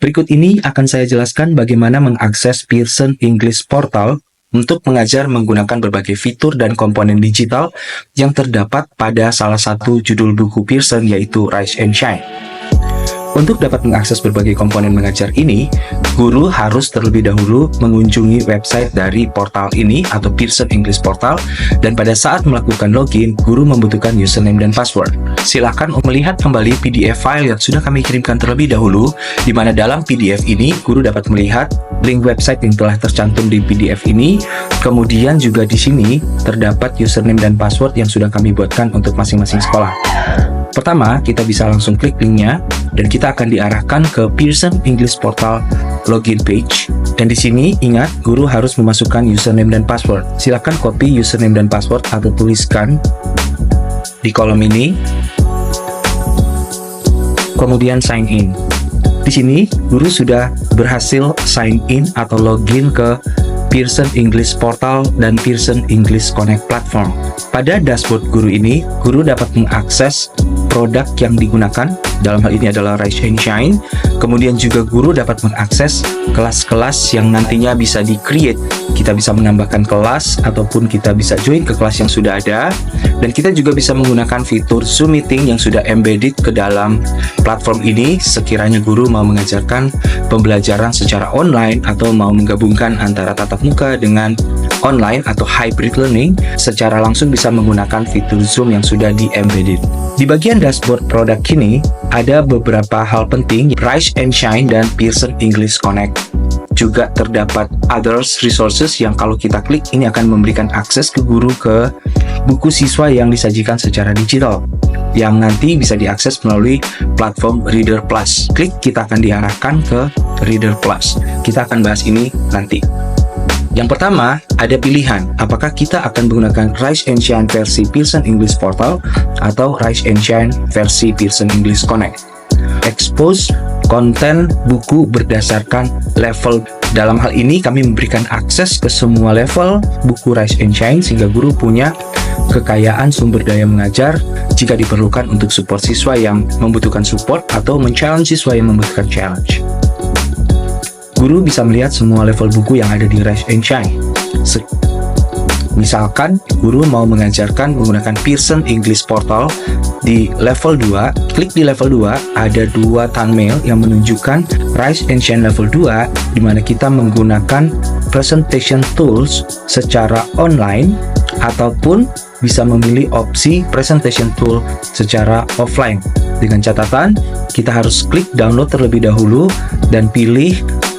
Berikut ini akan saya jelaskan bagaimana mengakses Pearson English Portal untuk mengajar menggunakan berbagai fitur dan komponen digital yang terdapat pada salah satu judul buku Pearson, yaitu Rise and Shine. Untuk dapat mengakses berbagai komponen mengajar ini, guru harus terlebih dahulu mengunjungi website dari portal ini atau Pearson English Portal, dan pada saat melakukan login, guru membutuhkan username dan password. Silakan melihat kembali PDF file yang sudah kami kirimkan terlebih dahulu, di mana dalam PDF ini guru dapat melihat link website yang telah tercantum di PDF ini. Kemudian juga di sini terdapat username dan password yang sudah kami buatkan untuk masing-masing sekolah. Pertama, kita bisa langsung klik linknya dan kita akan diarahkan ke Pearson English Portal login page. Dan di sini ingat, guru harus memasukkan username dan password. Silakan copy username dan password atau tuliskan di kolom ini. Kemudian sign in. Di sini guru sudah berhasil sign in atau login ke Pearson English Portal dan Pearson English Connect platform. Pada dashboard guru ini, guru dapat mengakses produk yang digunakan, dalam hal ini adalah Rise and Shine. Kemudian juga guru dapat mengakses kelas-kelas yang nantinya bisa di-create. Kita bisa menambahkan kelas ataupun kita bisa join ke kelas yang sudah ada. Dan kita juga bisa menggunakan fitur Zoom Meeting yang sudah embedded ke dalam platform ini sekiranya guru mau mengajarkan pembelajaran secara online atau mau menggabungkan antara tatap muka dengan online atau hybrid learning, secara langsung bisa menggunakan fitur Zoom yang sudah di-embedded. Di bagian dashboard produk ini, ada beberapa hal penting, Rise and Shine dan Pearson English Connect. Juga terdapat others resources yang kalau kita klik, ini akan memberikan akses ke guru ke buku siswa yang disajikan secara digital, yang nanti bisa diakses melalui platform Reader Plus. Klik, kita akan diarahkan ke Reader Plus. Kita akan bahas ini nanti. Yang pertama, ada pilihan apakah kita akan menggunakan Rise and Shine versi Pearson English Portal atau Rise and Shine versi Pearson English Connect. Expose konten buku berdasarkan level. Dalam hal ini kami memberikan akses ke semua level buku Rise and Shine sehingga guru punya kekayaan sumber daya mengajar jika diperlukan untuk support siswa yang membutuhkan support atau men-challenge siswa yang membutuhkan challenge. Guru bisa melihat semua level buku yang ada di Rise and Shine. Misalkan guru mau mengajarkan menggunakan Pearson English Portal di level 2, klik di level 2, ada dua thumbnail yang menunjukkan Rise and Shine level 2, di mana kita menggunakan presentation tools secara online ataupun bisa memilih opsi presentation tool secara offline. Dengan catatan, kita harus klik download terlebih dahulu dan pilih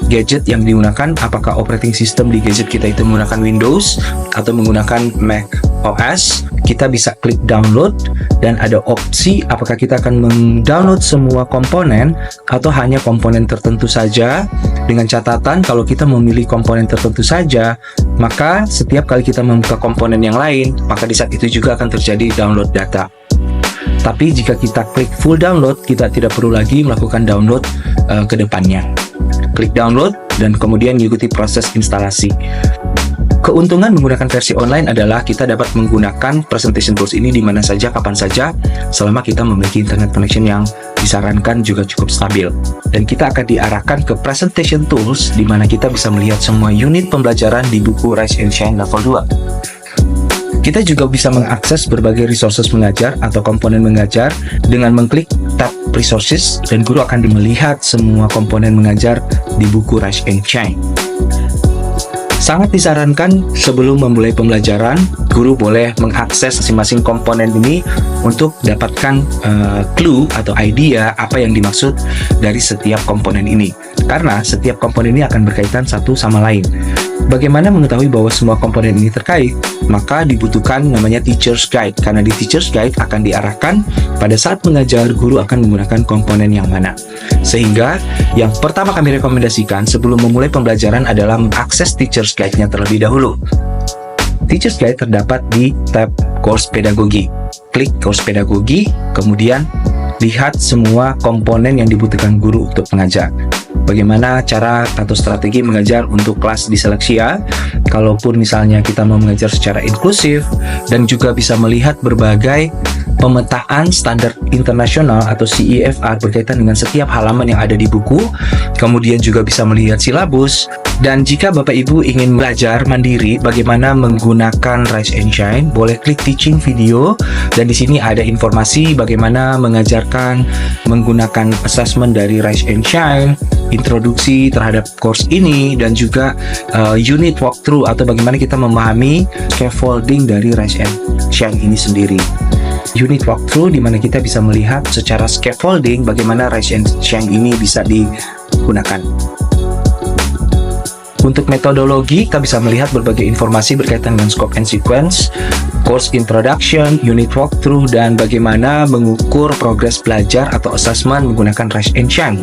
gadget yang digunakan, apakah operating system di gadget kita itu menggunakan Windows atau menggunakan Mac OS. Kita bisa klik download dan ada opsi apakah kita akan mendownload semua komponen atau hanya komponen tertentu saja. Dengan catatan, kalau kita memilih komponen tertentu saja, maka setiap kali kita membuka komponen yang lain, maka di saat itu juga akan terjadi download data. Tapi jika kita klik full download, kita tidak perlu lagi melakukan download ke depannya. Klik download dan kemudian mengikuti proses instalasi. Keuntungan menggunakan versi online adalah kita dapat menggunakan presentation tools ini di mana saja, kapan saja, selama kita memiliki internet connection yang disarankan juga cukup stabil. Dan kita akan diarahkan ke presentation tools di mana kita bisa melihat semua unit pembelajaran di buku Rise and Shine level 2. Kita juga bisa mengakses berbagai resources mengajar atau komponen mengajar dengan mengklik tab resources, dan guru akan melihat semua komponen mengajar di buku Rise and Shine. Sangat disarankan sebelum memulai pembelajaran, guru boleh mengakses masing-masing komponen ini untuk dapatkan clue atau idea apa yang dimaksud dari setiap komponen ini. Karena setiap komponen ini akan berkaitan satu sama lain. Bagaimana mengetahui bahwa semua komponen ini terkait? Maka dibutuhkan namanya Teacher's Guide, karena di Teacher's Guide akan diarahkan pada saat mengajar guru akan menggunakan komponen yang mana. Sehingga yang pertama kami rekomendasikan sebelum memulai pembelajaran adalah mengakses Teacher's Guide-nya terlebih dahulu. Teacher's Guide terdapat di tab Course Pedagogi. Klik Course Pedagogi, kemudian lihat semua komponen yang dibutuhkan guru untuk mengajar. bagaimana cara atau strategi mengajar untuk kelas diseleksia, kalaupun misalnya kita mau mengajar secara inklusif, dan juga bisa melihat berbagai pemetaan standar internasional atau CEFR berkaitan dengan setiap halaman yang ada di buku. Kemudian juga bisa melihat silabus. Dan jika Bapak Ibu ingin belajar mandiri bagaimana menggunakan Rise and Shine, boleh klik teaching video, dan di sini ada informasi bagaimana mengajarkan menggunakan assessment dari Rise and Shine, introduksi terhadap course ini, dan juga unit walkthrough atau bagaimana kita memahami scaffolding dari Rise and Shine ini sendiri. Unit walkthrough di mana kita bisa melihat secara scaffolding bagaimana Rise and Shine ini bisa digunakan. Untuk metodologi, kita bisa melihat berbagai informasi berkaitan dengan scope and sequence, course introduction, unit walkthrough, dan bagaimana mengukur progres belajar atau assessment menggunakan Rise and Shine.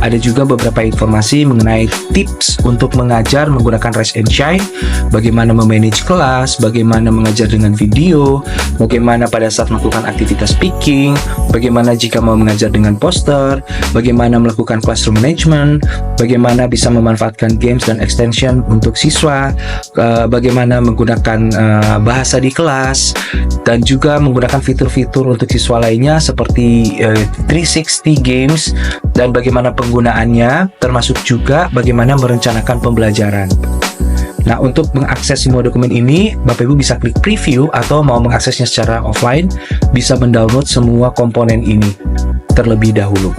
Ada juga beberapa informasi mengenai tips untuk mengajar menggunakan Rise and Shine, bagaimana memanage kelas, bagaimana mengajar dengan video, bagaimana pada saat melakukan aktivitas speaking, bagaimana jika mau mengajar dengan poster, bagaimana melakukan classroom management, bagaimana bisa memanfaatkan games dan extension untuk siswa, bagaimana menggunakan bahasa di kelas, dan juga menggunakan fitur-fitur untuk siswa lainnya seperti 360 games dan bagaimana penggunaannya, termasuk juga bagaimana merencanakan pembelajaran. Nah, untuk mengakses semua dokumen ini, Bapak Ibu bisa klik preview, atau mau mengaksesnya secara offline, bisa mendownload semua komponen ini terlebih dahulu.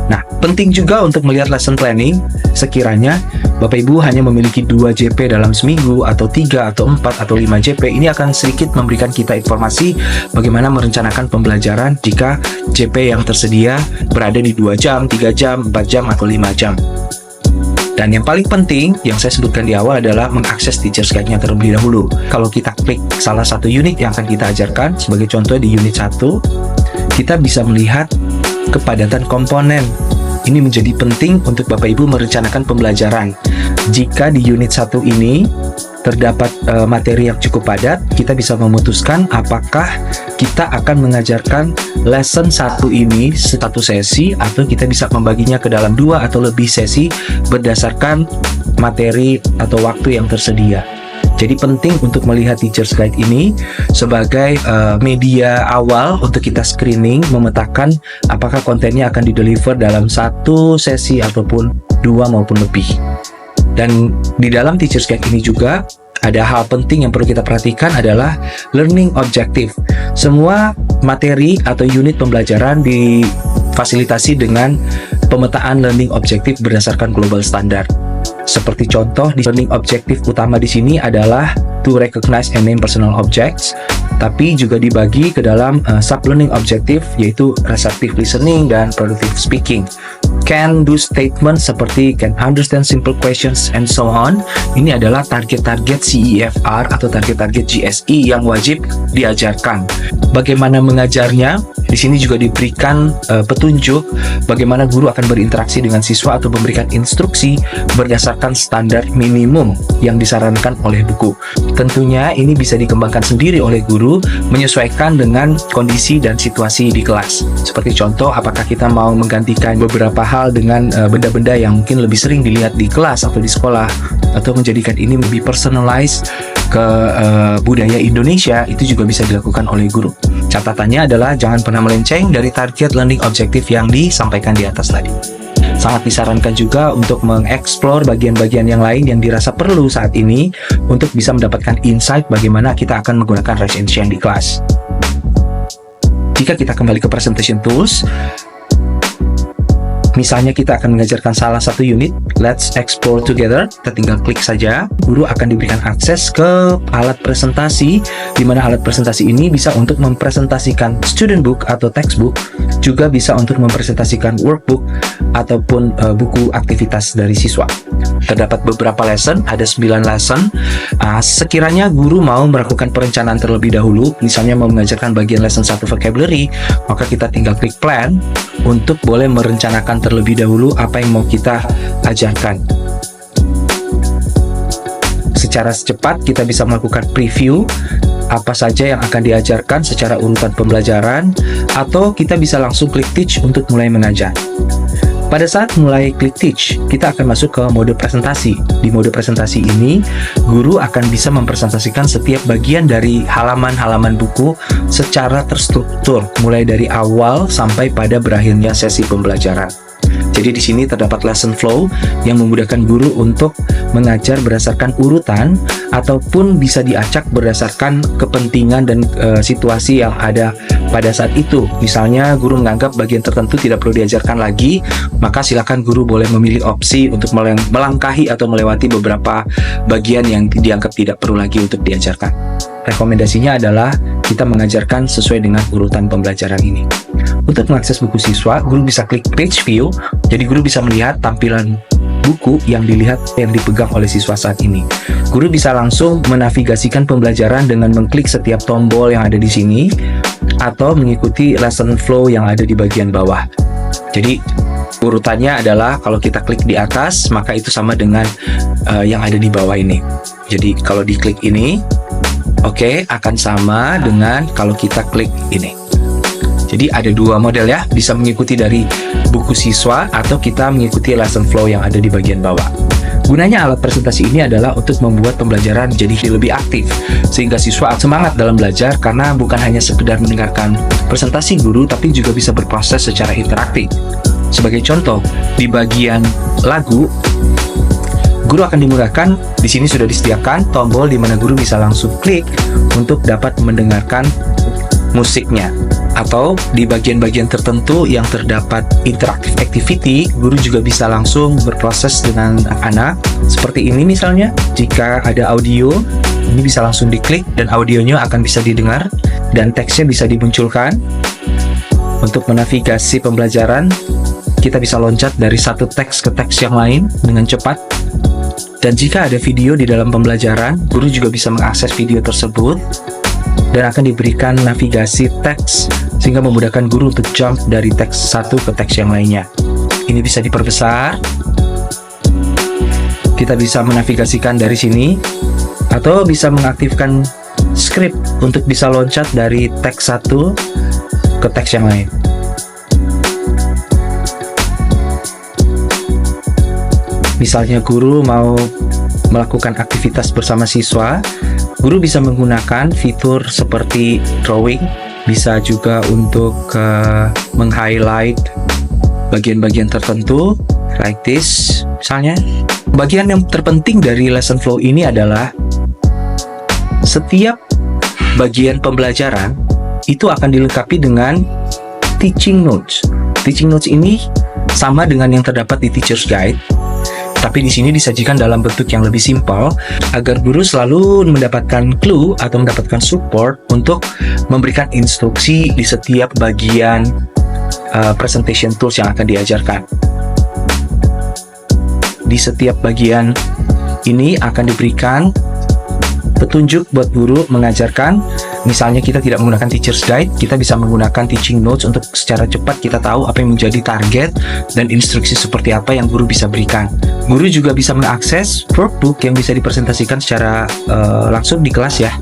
Nah, penting juga untuk melihat lesson planning. Sekiranya Bapak Ibu hanya memiliki 2 JP dalam seminggu, atau 3, atau 4, atau 5 JP, ini akan sedikit memberikan kita informasi bagaimana merencanakan pembelajaran jika JP yang tersedia berada di 2 jam, 3 jam, 4 jam, atau 5 jam. Dan yang paling penting yang saya sebutkan di awal adalah mengakses Teacher's Guide-nya terlebih dahulu. Kalau kita klik salah satu unit yang akan kita ajarkan, sebagai contoh di unit 1, kita bisa melihat kepadatan komponen. Ini menjadi penting untuk Bapak Ibu merencanakan pembelajaran. Jika di unit 1 ini terdapat materi yang cukup padat, kita bisa memutuskan apakah kita akan mengajarkan lesson 1 ini satu sesi, atau kita bisa membaginya ke dalam 2 atau lebih sesi berdasarkan materi atau waktu yang tersedia. Jadi penting untuk melihat Teacher's Guide ini sebagai media awal untuk kita screening, memetakan apakah kontennya akan dideliver dalam 1 sesi ataupun 2 maupun lebih. Dan di dalam Teacher's Guide ini juga ada hal penting yang perlu kita perhatikan adalah learning objective. Semua materi atau unit pembelajaran difasilitasi dengan pemetaan learning objective berdasarkan global standard. Seperti contoh, di learning objective utama di sini adalah to recognize and name personal objects, tapi juga dibagi ke dalam sub-learning objective, yaitu receptive listening dan productive speaking. Can do statement seperti can understand simple questions and so on. Ini adalah target-target CEFR atau target-target GSE yang wajib diajarkan. Bagaimana mengajarnya? Di sini juga diberikan petunjuk bagaimana guru akan berinteraksi dengan siswa atau memberikan instruksi berdasarkan standar minimum yang disarankan oleh buku. Tentunya ini bisa dikembangkan sendiri oleh guru menyesuaikan dengan kondisi dan situasi di kelas. Seperti contoh, apakah kita mau menggantikan beberapa hal dengan benda-benda yang mungkin lebih sering dilihat di kelas atau di sekolah, atau menjadikan ini lebih personalized ke budaya Indonesia, itu juga bisa dilakukan oleh guru. Catatannya adalah jangan pernah melenceng dari target learning objective yang disampaikan di atas tadi. Sangat disarankan juga untuk mengeksplor bagian-bagian yang lain yang dirasa perlu saat ini untuk bisa mendapatkan insight bagaimana kita akan menggunakan Rise and Shine di kelas. Jika kita kembali ke presentation tools, misalnya kita akan mengajarkan salah satu unit, let's explore together. Kita tinggal klik saja. Guru akan diberikan akses ke alat presentasi, di mana alat presentasi ini bisa untuk mempresentasikan student book atau textbook, juga bisa untuk mempresentasikan workbook ataupun buku aktivitas dari siswa. Terdapat beberapa lesson, ada 9 lesson. Sekiranya guru mau melakukan perencanaan terlebih dahulu, misalnya mau mengajarkan bagian lesson 1 vocabulary, maka kita tinggal klik plan untuk boleh merencanakan terlebih dahulu apa yang mau kita ajarkan. Secara cepat kita bisa melakukan preview apa saja yang akan diajarkan secara urutan pembelajaran, atau kita bisa langsung klik teach untuk mulai mengajar. Pada saat mulai klik Teach, kita akan masuk ke mode presentasi. Di mode presentasi ini, guru akan bisa mempresentasikan setiap bagian dari halaman-halaman buku secara terstruktur, mulai dari awal sampai pada berakhirnya sesi pembelajaran. Jadi di sini terdapat lesson flow yang memudahkan guru untuk mengajar berdasarkan urutan ataupun bisa diacak berdasarkan kepentingan dan situasi yang ada pada saat itu. Misalnya guru menganggap bagian tertentu tidak perlu diajarkan lagi, maka silakan guru boleh memilih opsi untuk melangkahi atau melewati beberapa bagian yang dianggap tidak perlu lagi untuk diajarkan. Rekomendasinya adalah kita mengajarkan sesuai dengan urutan pembelajaran ini. Untuk mengakses buku siswa, guru bisa klik page view, jadi guru bisa melihat tampilan buku yang dipegang oleh siswa saat ini. Guru bisa langsung menavigasikan pembelajaran dengan mengklik setiap tombol yang ada di sini, atau mengikuti lesson flow yang ada di bagian bawah. Jadi urutannya adalah kalau kita klik di atas, maka itu sama dengan yang ada di bawah ini. Jadi kalau diklik ini, akan sama dengan kalau kita klik ini. Jadi ada dua model ya, bisa mengikuti dari buku siswa atau kita mengikuti lesson flow yang ada di bagian bawah. Gunanya alat presentasi ini adalah untuk membuat pembelajaran jadi lebih aktif, sehingga siswa semangat dalam belajar karena bukan hanya sekedar mendengarkan presentasi guru, tapi juga bisa berproses secara interaktif. Sebagai contoh, di bagian lagu, guru akan dimudahkan. Di sini sudah disediakan tombol di mana guru bisa langsung klik untuk dapat mendengarkan musiknya. Atau di bagian-bagian tertentu yang terdapat interactive activity, guru juga bisa langsung berproses dengan anak. Seperti ini misalnya, jika ada audio, ini bisa langsung diklik dan audionya akan bisa didengar dan teksnya bisa dimunculkan. Untuk menavigasi pembelajaran, kita bisa loncat dari satu teks ke teks yang lain dengan cepat. Dan jika ada video di dalam pembelajaran, guru juga bisa mengakses video tersebut dan akan diberikan navigasi teks sehingga memudahkan guru untuk jump dari teks satu ke teks yang lainnya. Ini bisa diperbesar. Kita bisa menavigasikan dari sini atau bisa mengaktifkan script untuk bisa loncat dari teks satu ke teks yang lain. Misalnya guru mau melakukan aktivitas bersama siswa, guru bisa menggunakan fitur seperti drawing, bisa juga untuk meng-highlight bagian-bagian tertentu, like this misalnya. Bagian yang terpenting dari lesson flow ini adalah setiap bagian pembelajaran itu akan dilengkapi dengan teaching notes. Teaching notes ini sama dengan yang terdapat di Teacher's Guide, tapi di sini disajikan dalam bentuk yang lebih simpel agar guru selalu mendapatkan clue atau mendapatkan support untuk memberikan instruksi di setiap bagian presentation tools yang akan diajarkan. Di setiap bagian ini akan diberikan petunjuk buat guru mengajarkan. Misalnya kita tidak menggunakan Teacher's Guide, kita bisa menggunakan Teaching Notes untuk secara cepat kita tahu apa yang menjadi target dan instruksi seperti apa yang guru bisa berikan. Guru juga bisa mengakses workbook yang bisa dipresentasikan secara langsung di kelas ya.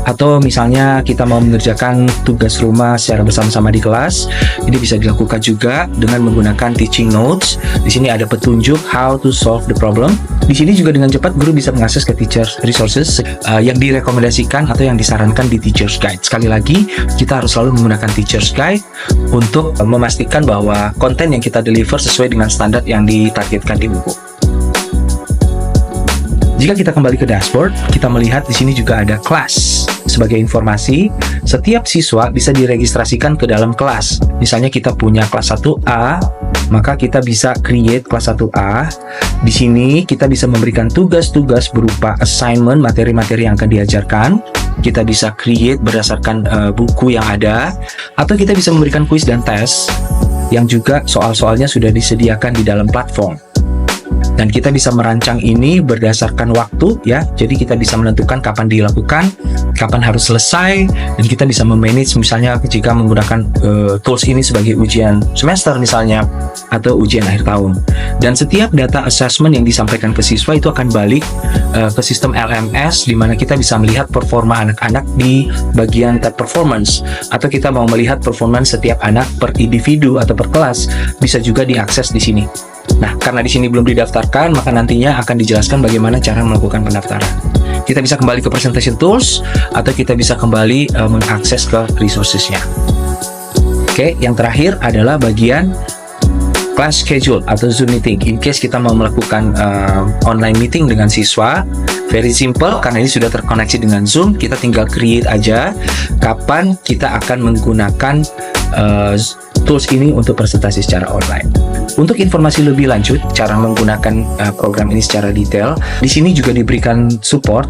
Atau misalnya kita mau mengerjakan tugas rumah secara bersama-sama di kelas, ini bisa dilakukan juga dengan menggunakan Teaching Notes. Di sini ada petunjuk how to solve the problem. Di sini juga dengan cepat guru bisa mengakses ke Teacher Resources yang direkomendasikan atau yang disarankan di Teacher's Guide. Sekali lagi, kita harus selalu menggunakan Teacher's Guide untuk memastikan bahwa konten yang kita deliver sesuai dengan standar yang ditargetkan di buku. Jika kita kembali ke dashboard, kita melihat di sini juga ada kelas. Sebagai informasi, setiap siswa bisa diregistrasikan ke dalam kelas. Misalnya kita punya kelas 1A, maka kita bisa create kelas 1A. Di sini kita bisa memberikan tugas-tugas berupa assignment, materi-materi yang akan diajarkan. Kita bisa create berdasarkan buku yang ada, atau kita bisa memberikan kuis dan tes yang juga soal-soalnya sudah disediakan di dalam platform. Dan kita bisa merancang ini berdasarkan waktu ya. Jadi kita bisa menentukan kapan dilakukan, kapan harus selesai, dan kita bisa memanage misalnya jika menggunakan tools ini sebagai ujian semester misalnya atau ujian akhir tahun. Dan setiap data assessment yang disampaikan ke siswa itu akan balik ke sistem LMS, di mana kita bisa melihat performa anak-anak di bagian tab performance, atau kita mau melihat performance setiap anak per individu atau per kelas, bisa juga diakses di sini. Nah, karena di sini belum didaftarkan, maka nantinya akan dijelaskan bagaimana cara melakukan pendaftaran. Kita bisa kembali ke presentation tools, atau kita bisa kembali mengakses ke resources-nya. Oke, yang terakhir adalah bagian class schedule atau Zoom meeting. In case kita mau melakukan online meeting dengan siswa, very simple, karena ini sudah terkoneksi dengan Zoom, kita tinggal create aja kapan kita akan menggunakan tools ini untuk presentasi secara online. Untuk informasi lebih lanjut, cara menggunakan program ini secara detail, di sini juga diberikan support,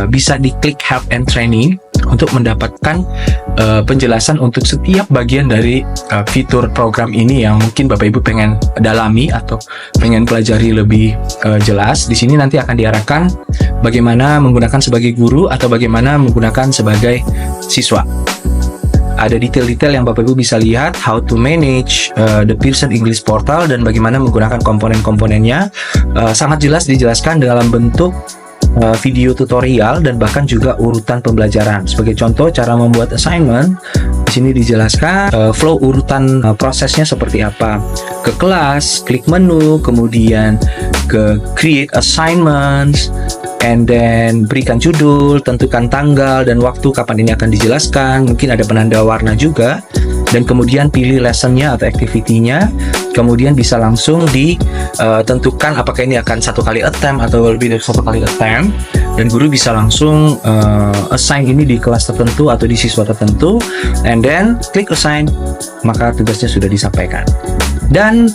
bisa diklik Help and Training untuk mendapatkan penjelasan untuk setiap bagian dari fitur program ini yang mungkin Bapak Ibu pengen dalami atau pengen pelajari lebih jelas. Di sini nanti akan diarahkan bagaimana menggunakan sebagai guru atau bagaimana menggunakan sebagai siswa. Ada detail-detail yang Bapak Ibu bisa lihat, how to manage the Pearson English Portal dan bagaimana menggunakan komponen-komponennya. Sangat jelas dijelaskan dalam bentuk video tutorial dan bahkan juga urutan pembelajaran. Sebagai contoh, cara membuat assignment di sini dijelaskan flow urutan prosesnya seperti apa. Ke kelas, klik menu, kemudian ke create assignments, and then berikan judul, tentukan tanggal dan waktu kapan ini akan dijelaskan. Mungkin ada penanda warna juga. Dan kemudian pilih lessonnya atau activity-nya. Kemudian bisa langsung ditentukan apakah ini akan 1 kali attempt atau lebih dari 1 kali attempt. Dan guru bisa langsung assign ini di kelas tertentu atau di siswa tertentu. And then klik assign, maka tugasnya sudah disampaikan. Dan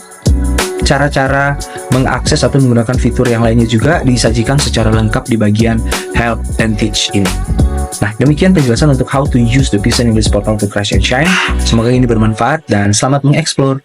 cara-cara mengakses atau menggunakan fitur yang lainnya juga disajikan secara lengkap di bagian Help and Teach ini. Nah, demikian penjelasan untuk how to use the Pearson English Portal to Crash and Shine. Semoga ini bermanfaat dan selamat mengeksplor.